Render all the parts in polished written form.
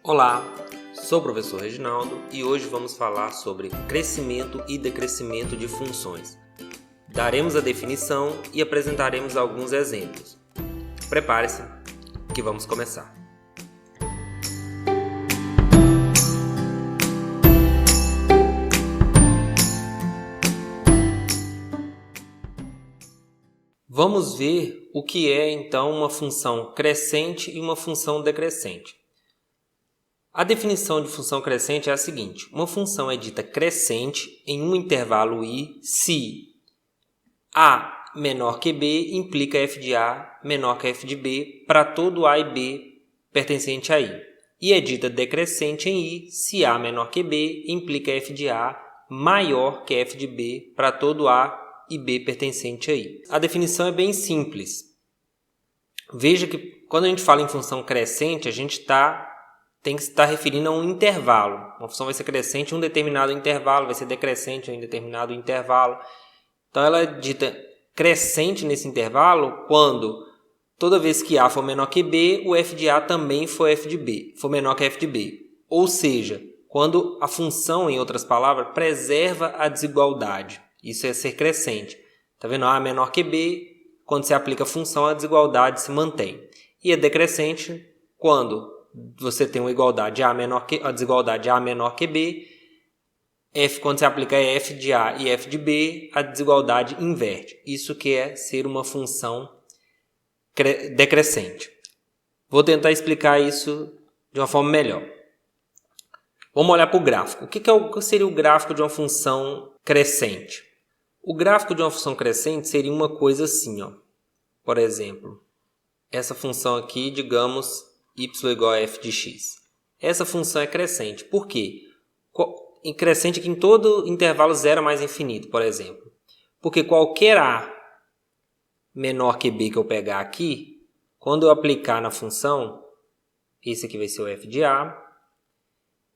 Olá, sou o professor Reginaldo e hoje vamos falar sobre crescimento e decrescimento de funções. Daremos a definição e apresentaremos alguns exemplos. Prepare-se, que vamos começar. Vamos ver o que é então uma função crescente e uma função decrescente. A definição de função crescente é a seguinte: uma função é dita crescente em um intervalo i se a menor que b implica f de a menor que f de b para todo a e b pertencente a i. E é dita decrescente em i se a menor que b implica f de a maior que f de b para todo a e b pertencente a i. A definição é bem simples. Veja que quando a gente fala em função crescente, a gente tem que estar referindo a um intervalo. Uma função vai ser crescente em um determinado intervalo, vai ser decrescente em um determinado intervalo. Então, ela é dita crescente nesse intervalo quando toda vez que A for menor que B, o f de A também for menor que f de B. Ou seja, quando a função, em outras palavras, preserva a desigualdade. Isso é ser crescente. Está vendo? A é menor que B, quando se aplica a função, a desigualdade se mantém. E é decrescente quando você tem uma igualdade a desigualdade A menor que B, quando você aplica f de A e f de B, a desigualdade inverte. Isso que é ser uma função decrescente. Vou tentar explicar isso de uma forma melhor. Vamos olhar para o gráfico. O que seria o gráfico de uma função crescente? O gráfico de uma função crescente seria uma coisa assim, ó. Por exemplo, essa função aqui, digamos, y igual a f de x. Essa função é crescente. Por quê? Crescente aqui em todo intervalo 0 mais infinito, por exemplo. Porque qualquer a menor que b que eu pegar aqui, quando eu aplicar na função, esse aqui vai ser o f de a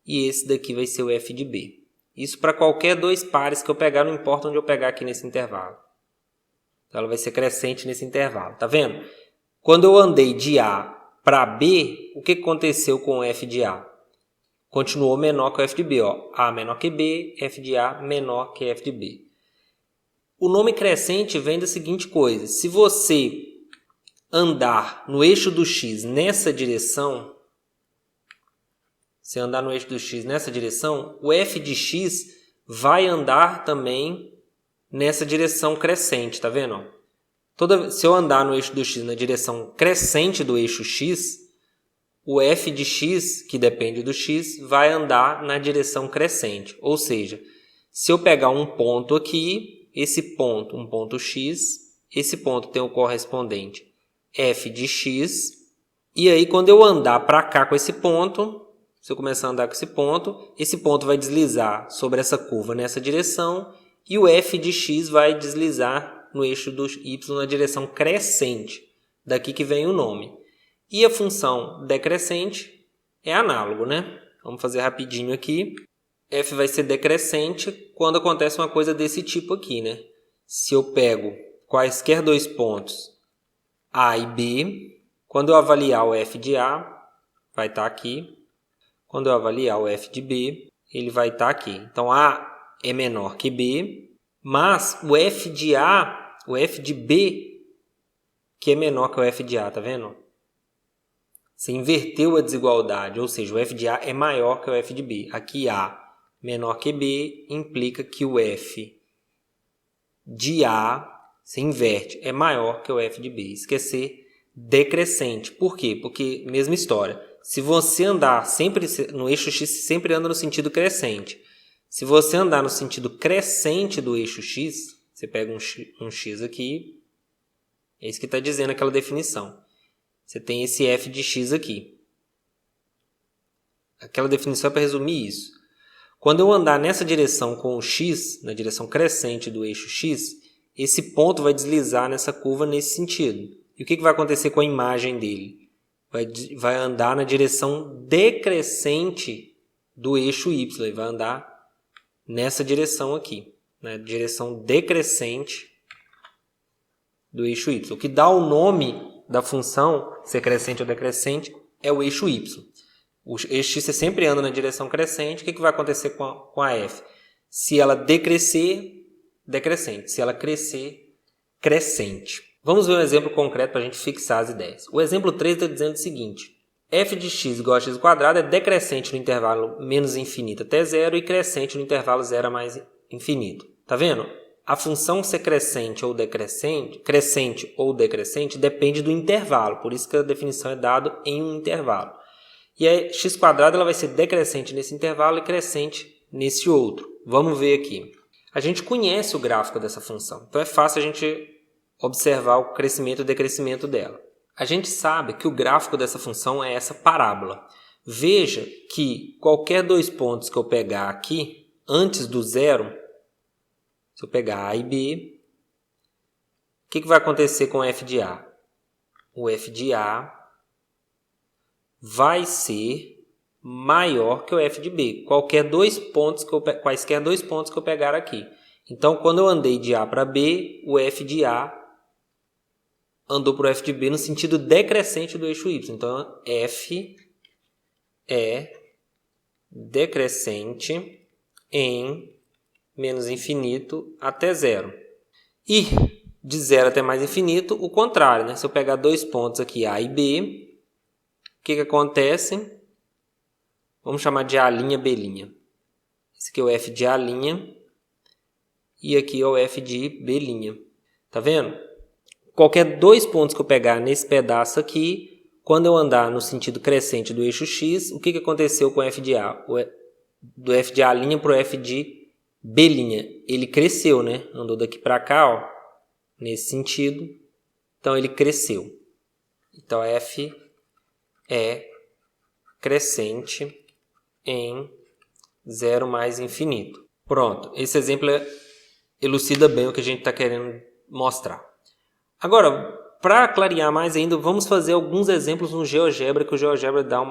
e esse daqui vai ser o f de b. Isso para qualquer dois pares que eu pegar, não importa onde eu pegar aqui nesse intervalo. Então ela vai ser crescente nesse intervalo. Tá vendo? Quando eu andei de a para B, o que aconteceu com o f de A? Continuou menor que o f de B. Ó. A menor que B, f de A menor que f de B. O nome crescente vem da seguinte coisa. Se você andar no eixo do x nessa direção, o f de x vai andar também nessa direção crescente. Tá vendo? Se eu andar no eixo do x na direção crescente do eixo x, o f de x, que depende do x, vai andar na direção crescente. Ou seja, se eu pegar um ponto aqui, esse ponto, um ponto x, esse ponto tem o correspondente f de x, e aí quando eu andar para cá com esse ponto, se eu começar a andar com esse ponto vai deslizar sobre essa curva nessa direção, e o f de x vai deslizar no eixo do y na direção crescente. Daqui que vem o nome. E a função decrescente é análogo, né? Vamos fazer rapidinho aqui. F vai ser decrescente quando acontece uma coisa desse tipo aqui, né? Se eu pego quaisquer dois pontos A e B, quando eu avaliar o f de A, vai estar aqui. Quando eu avaliar o f de B, ele vai estar aqui. Então, A é menor que B, mas o f de A, o f de B, que é menor que o f de A, tá vendo? Você inverteu a desigualdade, ou seja, o f de A é maior que o f de B. Aqui A menor que B implica que o f de A se inverte, é maior que o f de B. Isso quer ser decrescente. Por quê? Porque, mesma história, se você andar sempre no eixo x, sempre anda no sentido crescente. Se você andar no sentido crescente do eixo x, você pega um x aqui, é isso que está dizendo aquela definição. Você tem esse f de x aqui. Aquela definição é para resumir isso. Quando eu andar nessa direção com o x, na direção crescente do eixo x, esse ponto vai deslizar nessa curva nesse sentido. E o que vai acontecer com a imagem dele? Vai andar na direção decrescente do eixo y. Ele vai andar nessa direção aqui. Na direção decrescente do eixo y. O que dá o nome da função, ser crescente ou decrescente, é o eixo y. O eixo x você sempre anda na direção crescente. O que vai acontecer com a f? Se ela decrescer, decrescente. Se ela crescer, crescente. Vamos ver um exemplo concreto para a gente fixar as ideias. O exemplo 3 está dizendo o seguinte. F de x igual a x² é decrescente no intervalo menos infinito até zero e crescente no intervalo zero a mais infinito. Tá vendo? A função ser crescente ou decrescente depende do intervalo. Por isso que a definição é dada em um intervalo. E a x² ela vai ser decrescente nesse intervalo e crescente nesse outro. Vamos ver aqui. A gente conhece o gráfico dessa função. Então é fácil a gente observar o crescimento e o decrescimento dela. A gente sabe que o gráfico dessa função é essa parábola. Veja que qualquer dois pontos que eu pegar aqui, antes do zero, se eu pegar A e B, o que vai acontecer com o f de A? O f de A vai ser maior que o f de B. Quaisquer dois pontos que eu pegar aqui. Então, quando eu andei de A para B, o f de A andou para o f de B no sentido decrescente do eixo y. Então, f é decrescente em menos infinito até zero. E de zero até mais infinito, o contrário, né? Se eu pegar dois pontos aqui, A e B, o que acontece? Vamos chamar de A', B'. Esse aqui é o f de A' e aqui é o f de B'. Tá vendo? Qualquer dois pontos que eu pegar nesse pedaço aqui, quando eu andar no sentido crescente do eixo x, o que aconteceu com o f de A? Do f de A' para o f de B'. Ele cresceu, né? Andou daqui para cá, ó, nesse sentido. Então, ele cresceu. Então, f é crescente em zero mais infinito. Pronto. Esse exemplo elucida bem o que a gente está querendo mostrar. Agora, para clarear mais ainda, vamos fazer alguns exemplos no GeoGebra, que o GeoGebra dá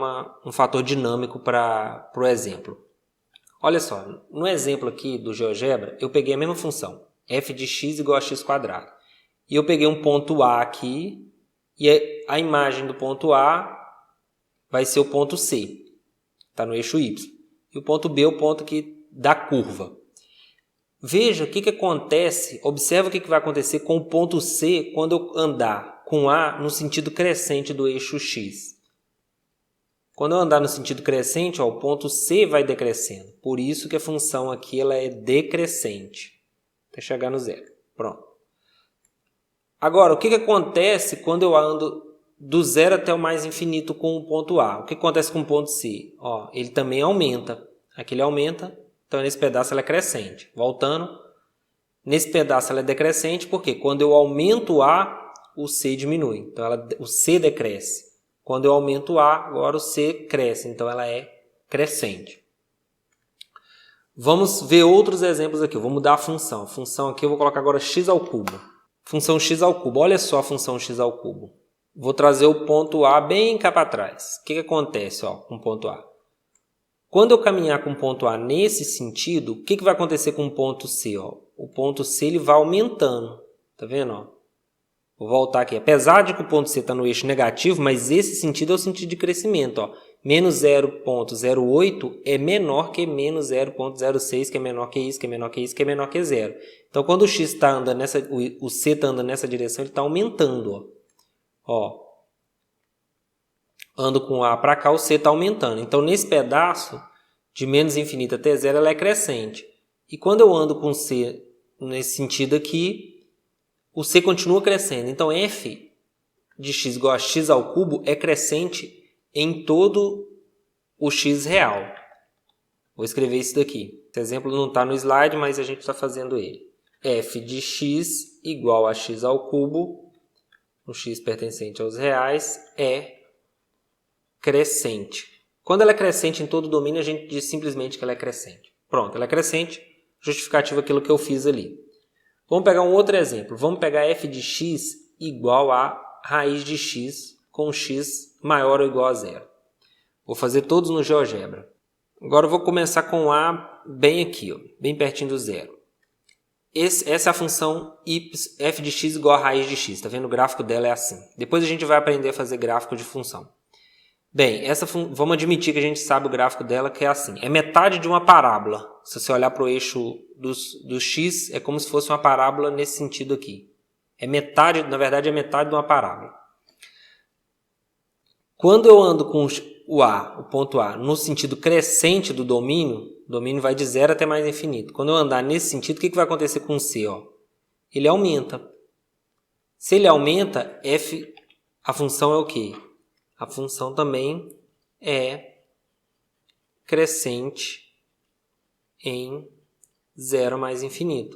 um fator dinâmico para o exemplo. Olha só, no exemplo aqui do GeoGebra, eu peguei a mesma função, f de x igual a x². E eu peguei um ponto A aqui, e a imagem do ponto A vai ser o ponto C, está no eixo y. E o ponto B é o ponto da curva. Veja o que acontece, observa o que vai acontecer com o ponto C quando eu andar com A no sentido crescente do eixo x. Quando eu andar no sentido crescente, ó, o ponto C vai decrescendo. Por isso que a função aqui ela é decrescente, até chegar no zero. Pronto. Agora, o que acontece quando eu ando do zero até o mais infinito com o ponto A? O que acontece com o ponto C? Ó, ele também aumenta. Aqui ele aumenta. Então, nesse pedaço ela é crescente. Voltando, nesse pedaço ela é decrescente, porque quando eu aumento A, o C diminui. Então, o C decresce. Quando eu aumento A, agora o C cresce. Então, ela é crescente. Vamos ver outros exemplos aqui. Eu vou mudar a função. A função aqui eu vou colocar agora x ao cubo. Função x ao cubo. Olha só a função x ao cubo. Vou trazer o ponto A bem cá para trás. O que acontece com o ponto A? Quando eu caminhar com o ponto A nesse sentido, o que vai acontecer com o ponto C? Ó? O ponto C ele vai aumentando. Tá vendo? Ó? Vou voltar aqui. Apesar de que o ponto C está no eixo negativo, mas esse sentido é o sentido de crescimento. Ó. Menos 0,08 é menor que menos 0,06, que é menor que isso, que é menor que isso, que é menor que zero. Então, quando o X está andando o C está andando nessa direção, ele está aumentando. Ó. Ando com A para cá, o C está aumentando. Então, nesse pedaço, de menos infinito até zero, ela é crescente. E quando eu ando com C nesse sentido aqui, o C continua crescendo. Então, f de x igual a x ao cubo é crescente em todo o x real. Vou escrever isso daqui. Esse exemplo não está no slide, mas a gente está fazendo ele. F de x igual a x ao cubo, o x pertencente aos reais, é crescente. Quando ela é crescente em todo o domínio, a gente diz simplesmente que ela é crescente. Pronto, ela é crescente, justificativa aquilo que eu fiz ali. Vamos pegar um outro exemplo. Vamos pegar f de x igual a raiz de x com x maior ou igual a zero. Vou fazer todos no GeoGebra. Agora eu vou começar com A bem aqui, ó, bem pertinho do zero. Essa é a função f de x igual a raiz de x. Tá vendo? O gráfico dela é assim. Depois a gente vai aprender a fazer gráfico de função. Bem, vamos admitir que a gente sabe o gráfico dela, que é assim. É metade de uma parábola. Se você olhar para o eixo do x, é como se fosse uma parábola nesse sentido aqui. É metade, na verdade, é metade de uma parábola. Quando eu ando com o ponto A, no sentido crescente do domínio, o domínio vai de 0 até mais infinito. Quando eu andar nesse sentido, o que vai acontecer com o C? Ele aumenta. Se ele aumenta, f, a função é o quê? A função também é crescente em 0 mais infinito.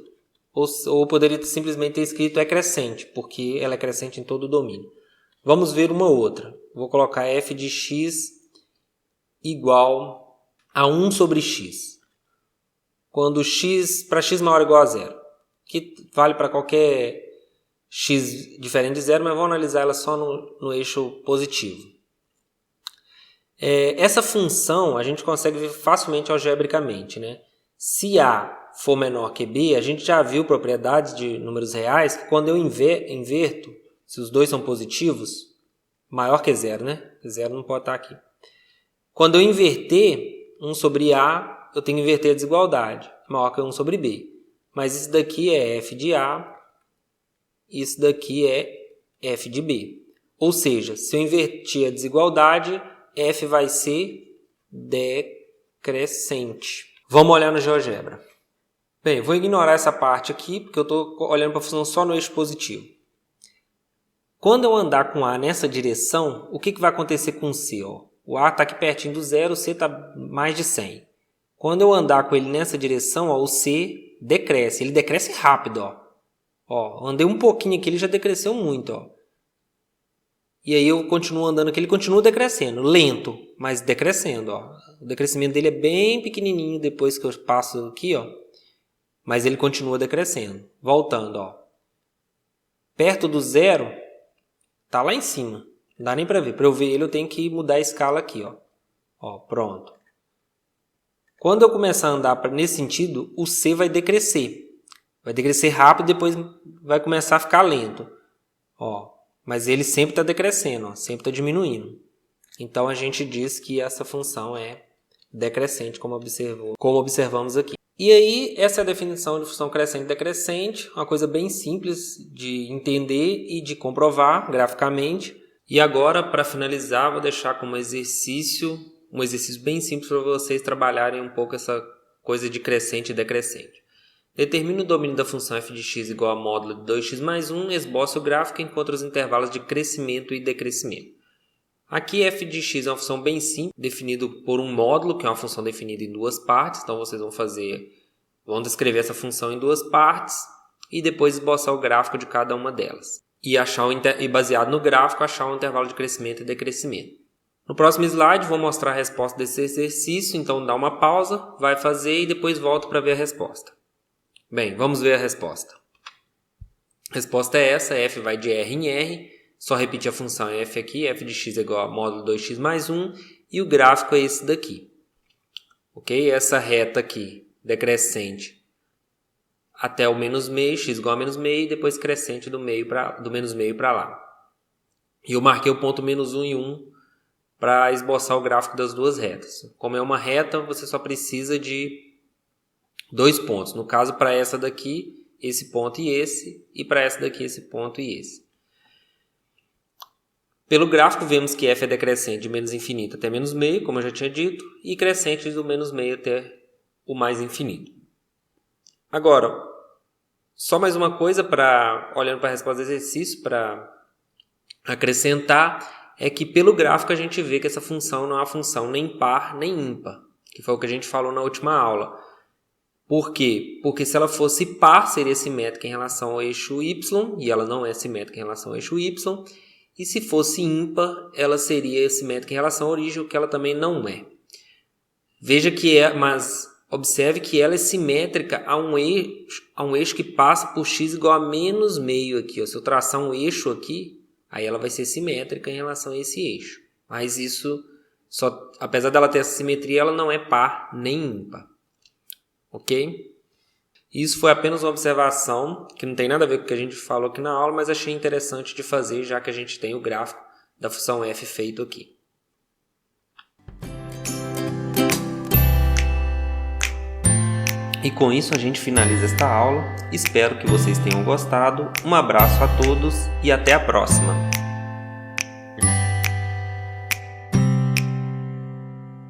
Ou poderia simplesmente ter escrito é crescente, porque ela é crescente em todo o domínio. Vamos ver uma outra. Vou colocar f de x igual a 1 sobre x. Quando x para x maior ou igual a 0. Que vale para qualquer x diferente de 0, mas vamos analisar ela só no eixo positivo. Essa função a gente consegue ver facilmente algebricamente, né? Se A for menor que B, a gente já viu propriedades de números reais que quando eu inverto, se os dois são positivos, maior que 0, né? 0 não pode estar aqui. Quando eu inverter 1 sobre A, eu tenho que inverter a desigualdade, maior que 1 sobre B. Mas isso daqui é f de A, isso daqui é f de B. Ou seja, se eu invertir a desigualdade, f vai ser decrescente. Vamos olhar no GeoGebra. Bem, vou ignorar essa parte aqui, porque eu estou olhando para a função só no eixo positivo. Quando eu andar com A nessa direção, o que vai acontecer com o C? O A está aqui pertinho do 0, o C está mais de 100. Quando eu andar com ele nessa direção, o C decresce. Ele decresce rápido. Andei um pouquinho aqui, ele já decresceu muito. E aí eu continuo andando aqui, ele continua decrescendo. Lento, mas decrescendo. O decrescimento dele é bem pequenininho depois que eu passo aqui. Mas ele continua decrescendo. Voltando. Perto do 0, tá lá em cima. Não dá nem para ver. Para eu ver ele, eu tenho que mudar a escala aqui. Pronto. Quando eu começar a andar nesse sentido, o C vai decrescer. Vai decrescer rápido e depois vai começar a ficar lento. Mas ele sempre está decrescendo, sempre está diminuindo. Então a gente diz que essa função é decrescente, como observamos aqui. E aí, essa é a definição de função crescente e decrescente, uma coisa bem simples de entender e de comprovar graficamente. E agora, para finalizar, vou deixar como exercício, um exercício bem simples para vocês trabalharem um pouco essa coisa de crescente e decrescente. Determine o domínio da função f de x igual a módulo de 2x mais 1, esboce o gráfico e encontre os intervalos de crescimento e decrescimento. Aqui f de x é uma função bem simples, definido por um módulo, que é uma função definida em duas partes. Então vocês vão descrever essa função em duas partes e depois esboçar o gráfico de cada uma delas. E baseado no gráfico, achar o intervalo de crescimento e decrescimento. No próximo slide vou mostrar a resposta desse exercício, então dá uma pausa, vai fazer e depois volta para ver a resposta. Bem, vamos ver a resposta. A resposta é essa, f vai de R em R. Só repetir a função f aqui, f de x é igual a módulo 2x mais 1, e o gráfico é esse daqui. Ok? Essa reta aqui, decrescente, até o menos meio, x igual a menos meio, e depois crescente do menos meio para lá. E eu marquei o ponto menos 1 e 1 para esboçar o gráfico das duas retas. Como é uma reta, você só precisa de 2 pontos. No caso, para essa daqui, esse ponto e para essa daqui, esse ponto e esse. Pelo gráfico, vemos que f é decrescente de menos infinito até menos meio, como eu já tinha dito, e crescente do menos meio até o mais infinito. Agora, só mais uma coisa, olhando para a resposta do exercício, para acrescentar, é que pelo gráfico a gente vê que essa função não é uma função nem par nem ímpar, que foi o que a gente falou na última aula. Por quê? Porque se ela fosse par, seria simétrica em relação ao eixo y, e ela não é simétrica em relação ao eixo y. E se fosse ímpar, ela seria simétrica em relação à origem, o que ela também não é. Mas observe que ela é simétrica a um eixo que passa por x igual a menos meio aqui. Se eu traçar um eixo aqui, aí ela vai ser simétrica em relação a esse eixo. Mas apesar dela ter essa simetria, ela não é par nem ímpar. Ok? Isso foi apenas uma observação que não tem nada a ver com o que a gente falou aqui na aula, mas achei interessante de fazer, já que a gente tem o gráfico da função f feito aqui. E com isso a gente finaliza esta aula. Espero que vocês tenham gostado. Um abraço a todos e até a próxima!